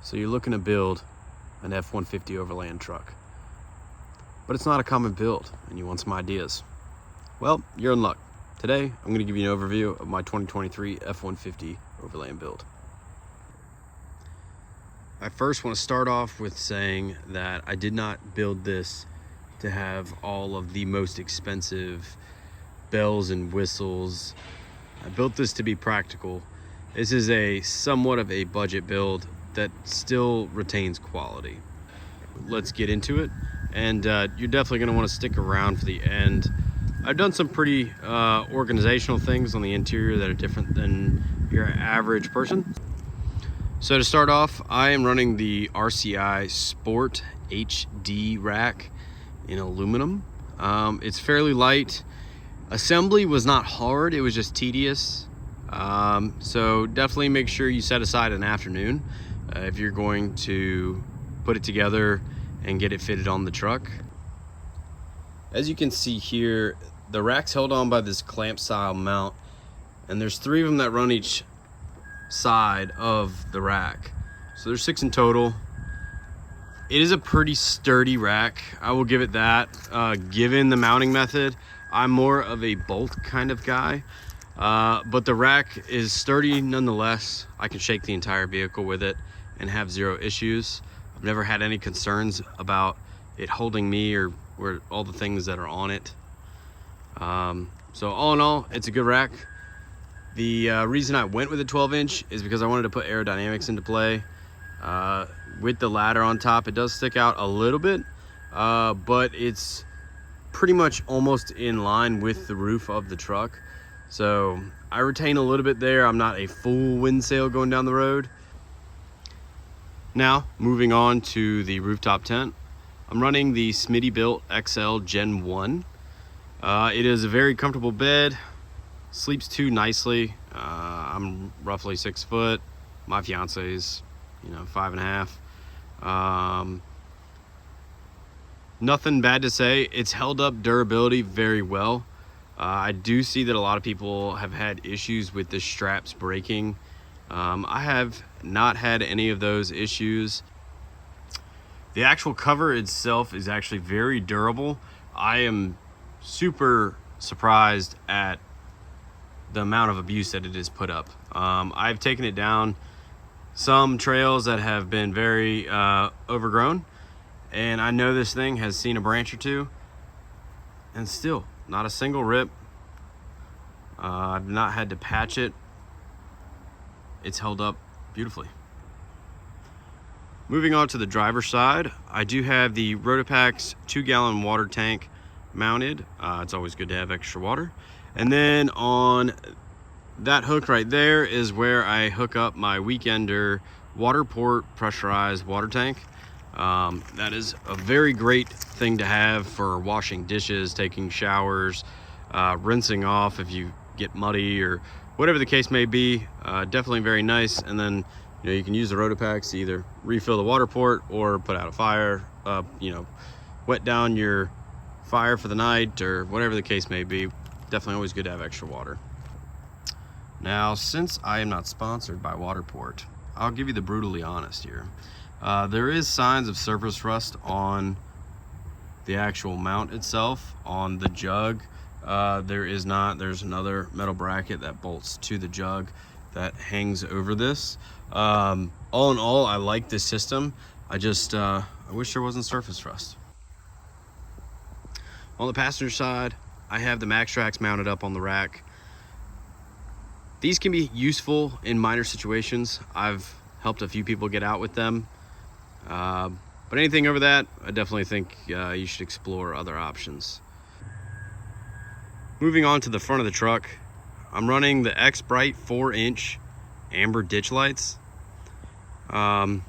So you're looking to build an F-150 Overland truck, but it's not a common build and you want some ideas. Well, you're in luck. Today, I'm going to give you an overview of my 2023 F-150 Overland build. I first want to start off with saying that I did not build this to have all of the most expensive bells and whistles. I built this to be practical. This is a somewhat of a budget build that still retains quality. Let's get into it, and you're definitely going to want to stick around for the end. I've done some pretty organizational things on the interior that are different than your average person. So to start off, I am running the RCI Sport HD rack in aluminum. It's fairly light. Assembly was not hard, it was just tedious. So definitely make sure you set aside an afternoon if you're going to put it together and get it fitted on the truck. As you can see here, the rack's held on by this clamp style mount, and there's 3 of them that run each side of the rack. So there's 6 in total. It is a pretty sturdy rack, I will give it that. Given the mounting method, I'm more of a bolt kind of guy, but the rack is sturdy nonetheless. I can shake the entire vehicle with it and have 0 issues. I've never had any concerns about it holding me or all the things that are on it. So all in all, it's a good rack. The reason I went with a 12-inch is because I wanted to put aerodynamics into play. With the ladder on top, it does stick out a little bit, but it's pretty much almost in line with the roof of the truck. So I retain a little bit there. I'm not a full wind sail going down the road. Now, moving on to the rooftop tent. I'm running the Smittybilt XL Gen 1. It is a very comfortable bed. Sleeps 2 nicely. I'm roughly 6 foot. My fiance's, 5.5. Nothing bad to say. It's held up durability very well. I do see that a lot of people have had issues with the straps breaking. I have not had any of those issues. The actual cover itself is actually very durable. I am super surprised at the amount of abuse that it has put up. I've taken it down some trails that have been very overgrown, and I know this thing has seen a branch or 2, and still not a single rip. I've not had to patch it. It's held up beautifully. Moving on to the driver's side, I do have the Rotopax 2-gallon water tank mounted. It's always good to have extra water. And then on that hook right there is where I hook up my Weekender Waterport pressurized water tank. That is a very great thing to have for washing dishes, taking showers, rinsing off if you get muddy or whatever the case may be. Definitely very nice. And then you can use the Rotopax to either refill the water port or put out a fire, wet down your fire for the night or whatever the case may be. Definitely always good to have extra water. Now, since I am not sponsored by Waterport, I'll give you the brutally honest here. There is signs of surface rust on the actual mount itself. On the jug, there is not. There's another metal bracket that bolts to the jug that hangs over this. All in all, I like this system. I wish there wasn't surface rust. On the passenger side, I have the MaxTrax mounted up on the rack. These can be useful in minor situations. I've helped a few people get out with them. But anything over that, I definitely think you should explore other options. Moving on to the front of the truck, I'm running the X-Brite 4-inch amber ditch lights. I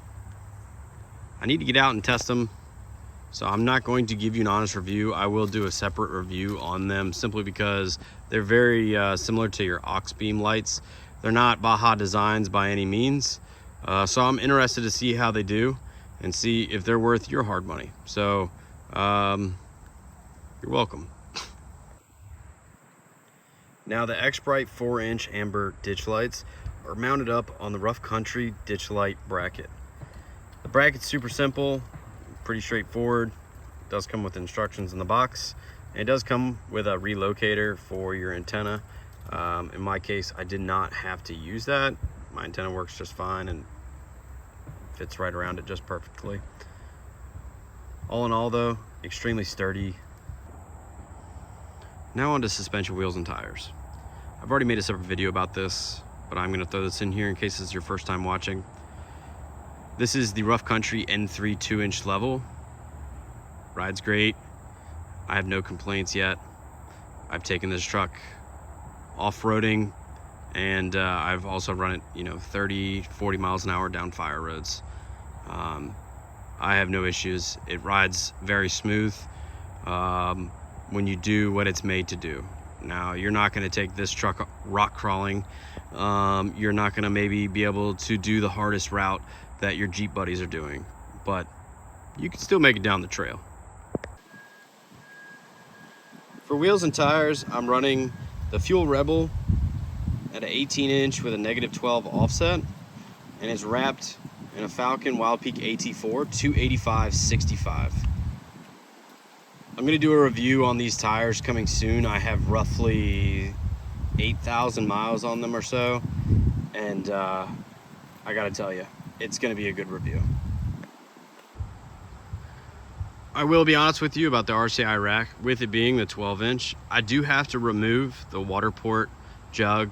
need to get out and test them, so I'm not going to give you an honest review. I will do a separate review on them simply because they're very similar to your aux beam lights. They're not Baja designs by any means, so I'm interested to see how they do and see if they're worth your hard money. So you're welcome. Now, the X-Brite 4-inch amber ditch lights are mounted up on the rough country ditch light bracket. The bracket's super simple, pretty straightforward. It does come with instructions in the box. And it does come with a relocator for your antenna. In my case, I did not have to use that. My antenna works just fine and fits right around it just perfectly. All in all though, extremely sturdy. Now on to suspension wheels and tires. I've already made a separate video about this, but I'm gonna throw this in here in case this is your first time watching. This is the Rough Country N3 2-inch level. Rides great. I have no complaints yet. I've taken this truck off-roading, and I've also run it 30, 40 miles an hour down fire roads. I have no issues. It rides very smooth when you do what it's made to do. Now, you're not going to take this truck rock crawling. You're not going to maybe be able to do the hardest route that your Jeep buddies are doing, but you can still make it down the trail. For wheels and tires, I'm running the Fuel Rebel at an 18-inch with a -12 offset, and it's wrapped in a Falcon Wild Peak AT4 285/65. I'm going to do a review on these tires coming soon. I have roughly 8,000 miles on them or so, and I gotta tell you, it's going to be a good review. I will be honest with you about the RCI rack. With it being the 12-inch, I do have to remove the water port jug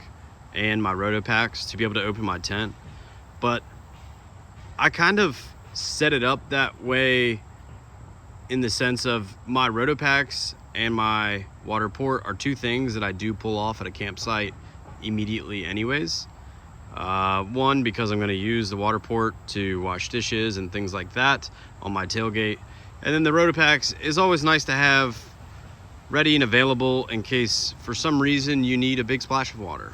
and my roto packs to be able to open my tent, but I kind of set it up that way in the sense of my roto packs and my water port are two things that I do pull off at a campsite immediately anyways. One, because I'm going to use the water port to wash dishes and things like that on my tailgate. And then the roto packs is always nice to have ready and available in case for some reason you need a big splash of water.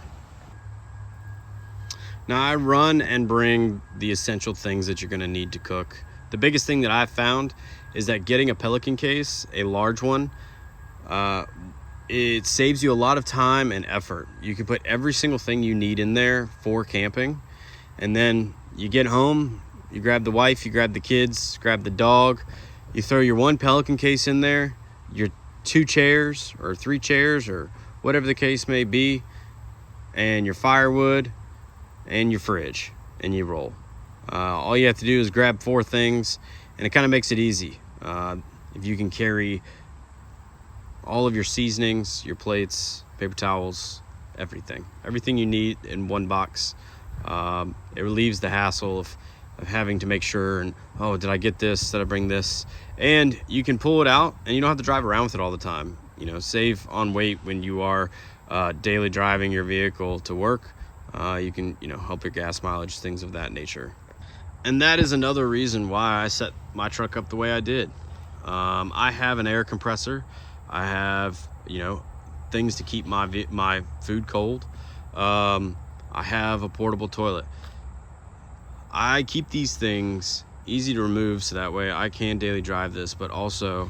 Now, I run and bring the essential things that you're going to need to cook. The biggest thing that I've found is that getting a Pelican case, a large one, it saves you a lot of time and effort. You can put every single thing you need in there for camping, and then you get home, you grab the wife, you grab the kids, grab the dog, you throw your one Pelican case in there, your 2 chairs or 3 chairs or whatever the case may be, and your firewood and your fridge, and you roll. All you have to do is grab 4 things, and it kind of makes it easy. If you can carry all of your seasonings, your plates, paper towels, everything you need in one box, it relieves the hassle of having to make sure, and oh, did I get this, did I bring this? And you can pull it out and you don't have to drive around with it all the time. Save on weight when you are daily driving your vehicle to work. You can help your gas mileage, things of that nature. And that is another reason why I set my truck up the way I did. I have an air compressor. I have things to keep my food cold. I have a portable toilet. I keep these things easy to remove so that way I can daily drive this, but also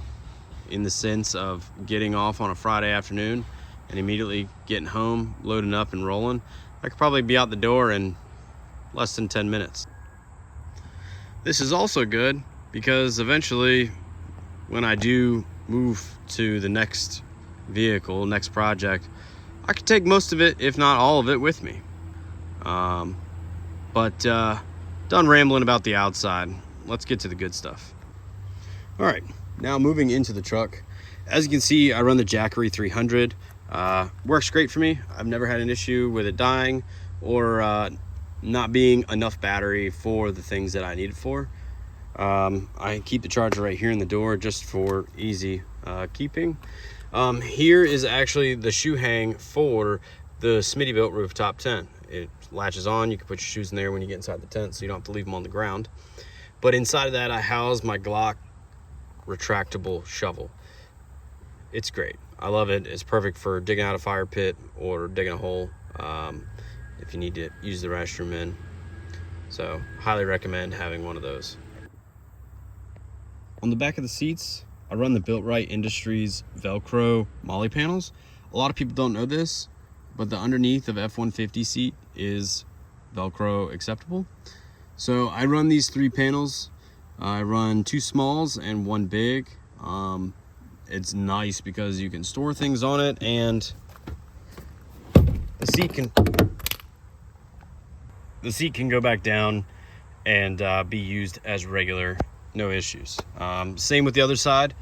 in the sense of getting off on a Friday afternoon and immediately getting home, loading up and rolling. I could probably be out the door in less than 10 minutes. This is also good because eventually when I do move to the next vehicle, next project, I could take most of it, if not all of it, with me. Done rambling about the outside. Let's get to the good stuff. All right, now moving into the truck. As you can see, I run the Jackery 300. Works great for me. I've never had an issue with it dying or not being enough battery for the things that I need it for. I keep the charger right here in the door just for easy keeping. Here is actually the shoe hang for the Smittybilt rooftop tent. It latches on. You can put your shoes in there when you get inside the tent so you don't have to leave them on the ground. But inside of that, I house my Glock retractable shovel. It's great. I love it. It's perfect for digging out a fire pit or digging a hole if you need to use the restroom in. So highly recommend having one of those. On the back of the seats, I run the Built Right Industries Velcro molle panels. A lot of people don't know this, but the underneath of F150 seat is Velcro acceptable. So I run these 3 panels I run 2 smalls and 1 big. It's nice because you can store things on it, and the seat can go back down and be used as regular, no issues. Same with the other side,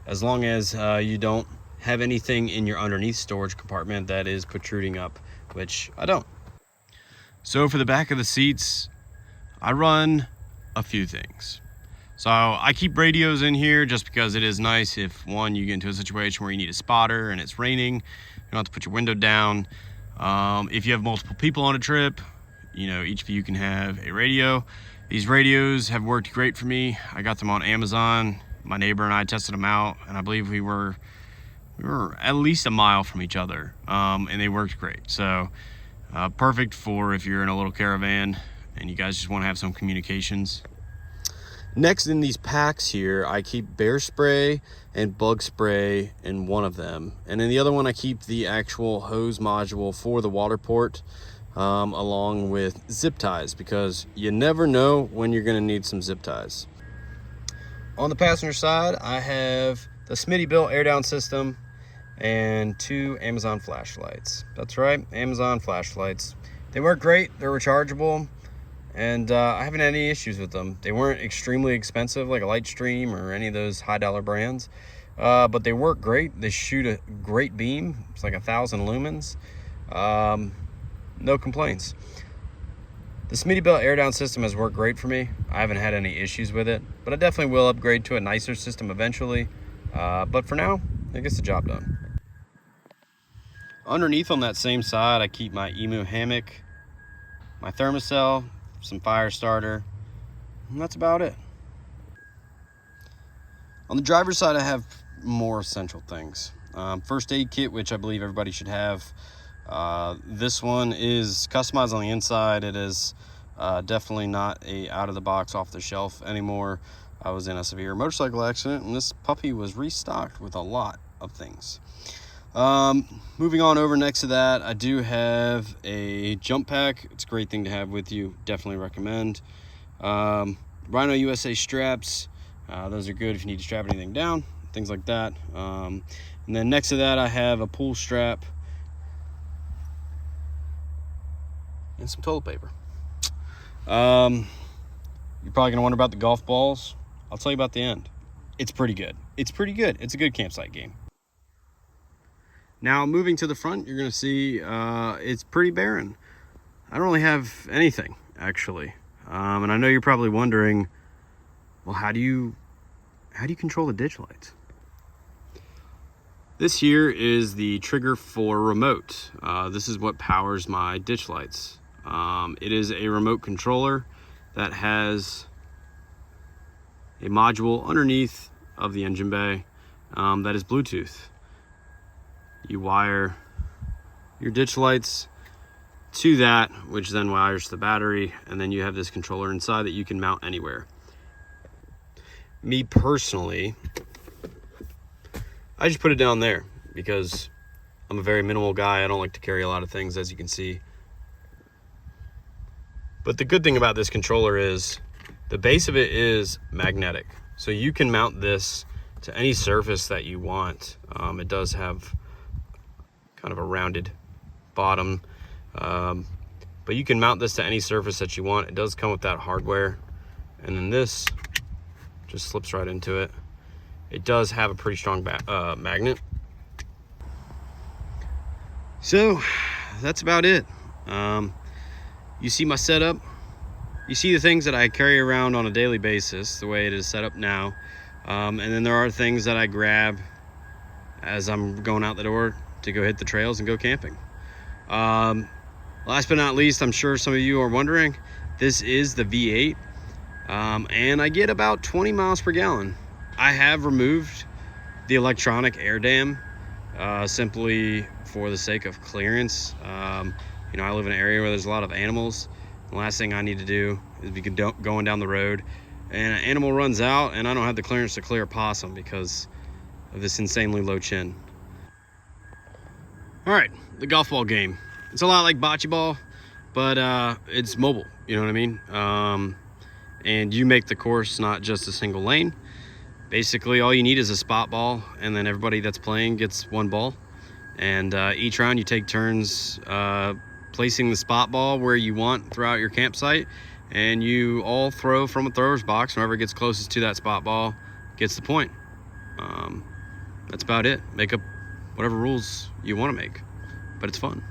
as long as you don't have anything in your underneath storage compartment that is protruding up, which I don't. So for the back of the seats, I run a few things. So I keep radios in here just because it is nice if, one, you get into a situation where you need a spotter and it's raining, you don't have to put your window down. If you have multiple people on a trip, you know, each of you can have a radio. These radios have worked great for me. I got them on Amazon. My neighbor and I tested them out, and I believe we were at least a mile from each other, and they worked great. So perfect for if you're in a little caravan and you guys just want to have some communications. Next, in these packs here, I keep bear spray and bug spray in one of them, and in the other one I keep the actual hose module for the water port, along with zip ties, because you never know when you're going to need some zip ties. On the passenger side, I have the Smittybilt air down system and 2 Amazon flashlights. That's right, Amazon flashlights. They work great, they're rechargeable, and I haven't had any issues with them. They weren't extremely expensive like a Lightstream or any of those high dollar brands, but they work great. They shoot a great beam. It's like 1,000 lumens. No complaints. The Smittybilt air down system has worked great for me. I haven't had any issues with it, but I definitely will upgrade to a nicer system eventually. But for now, it gets the job done. Underneath on that same side, I keep my Emu hammock, my thermocell, some fire starter, and that's about it. On the driver's side, I have more essential things. First aid kit, which I believe everybody should have. This one is customized on the inside. It is definitely not a out of the box, off the shelf anymore. I was in a severe motorcycle accident, and this puppy was restocked with a lot of things. Moving on over, next to that, I do have a jump pack. It's a great thing to have with you. Definitely recommend. Rhino USA straps. Those are good if you need to strap anything down, things like that. And then next to that, I have a pull strap and some toilet paper. You're probably gonna wonder about the golf balls. I'll tell you about the end. It's pretty good. It's pretty good. It's a good campsite game. Now, moving to the front, you're gonna see it's pretty barren. I don't really have anything, actually. And I know you're probably wondering, well, how do you control the ditch lights? This here is the trigger for remote. This is what powers my ditch lights. It is a remote controller that has a module underneath of the engine bay that is Bluetooth. You wire your ditch lights to that, which then wires the battery, and then you have this controller inside that you can mount anywhere. Me personally, I just put it down there because I'm a very minimal guy. I don't like to carry a lot of things, as you can see. But the good thing about this controller is the base of it is magnetic. So you can mount this to any surface that you want. It does have kind of a rounded bottom, but you can mount this to any surface that you want. It does come with that hardware, and then this just slips right into it. It does have a pretty strong magnet. So that's about it. You see my setup. You see the things that I carry around on a daily basis, the way it is set up now. And then there are things that I grab as I'm going out the door to go hit the trails and go camping. Last but not least, I'm sure some of you are wondering, this is the V8, and I get about 20 miles per gallon. I have removed the electronic air dam simply for the sake of clearance. You know, I live in an area where there's a lot of animals. The last thing I need to do is be going down the road and an animal runs out and I don't have the clearance to clear a possum because of this insanely low chin. All right, the golf ball game. It's a lot like bocce ball, but it's mobile, you know what I mean? and you make the course, not just a single lane. Basically, all you need is a spot ball, and then everybody that's playing gets one ball. And each round you take turns placing the spot ball where you want throughout your campsite, and you all throw from a thrower's box. Whoever gets closest to that spot ball gets the point. That's about it. Make up whatever rules you want to make, but it's fun.